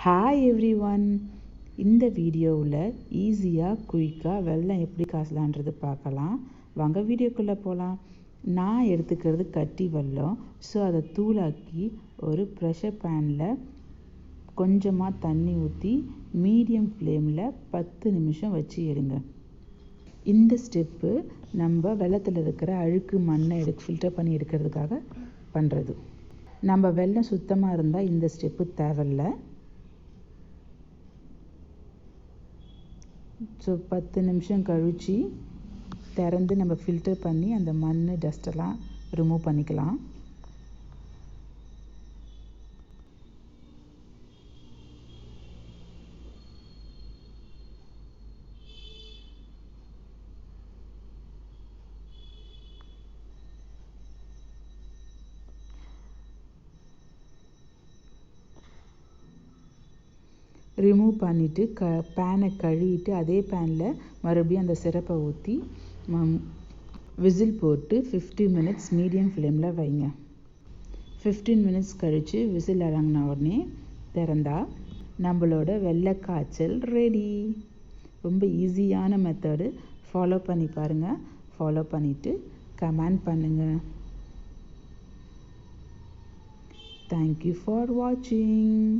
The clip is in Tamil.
Hi every one. இந்த வீடியோவில் ஈஸியாக குயிக்காக வெல்லம் எப்படி காசலான்றது பார்க்கலாம். வாங்க வீடியோக்குள்ளே போகலாம். நான் எடுத்துக்கிறது கட்டி வெல்லம். ஸோ அதை தூளாக்கி ஒரு ப்ரெஷர் பேனில் கொஞ்சமாக தண்ணி ஊற்றி மீடியம் ஃப்ளேமில் 10 நிமிஷம் வச்சு எடுங்க. இந்த ஸ்டெப்பு நம்ம வெல்லத்தில் இருக்கிற அழுக்கு மண்ணை ஃபில்டர் பண்ணி எடுக்கிறதுக்காக பண்ணுறது. நம்ம வெல்லம் சுத்தமாக இருந்தால் இந்த ஸ்டெப்பு தேவையில்லை. ஸோ 10 நிமிஷம் கழித்து திறந்து நம்ம ஃபில்டர் பண்ணி அந்த மண் டஸ்ட்டெல்லாம் ரிமூவ் பண்ணிக்கலாம். ரிமூவ் பண்ணிவிட்டு பேனை கழுவிட்டு அதே பேனில் மறுபடியும் அந்த சிரப்பை ஊற்றி விசில் போட்டு 15 மினிட்ஸ் மீடியம் ஃப்ளேமில் வைங்க. 15 மினிட்ஸ் கழித்து விசில் இறங்கின உடனே திறந்தா நம்மளோட வெள்ளை காய்ச்சல் ரெடி. ரொம்ப ஈஸியான மெத்தடு. ஃபாலோ பண்ணி பாருங்கள். ஃபாலோ பண்ணிவிட்டு கமெண்ட் பண்ணுங்கள். தேங்க்யூ ஃபார் வாட்சிங்.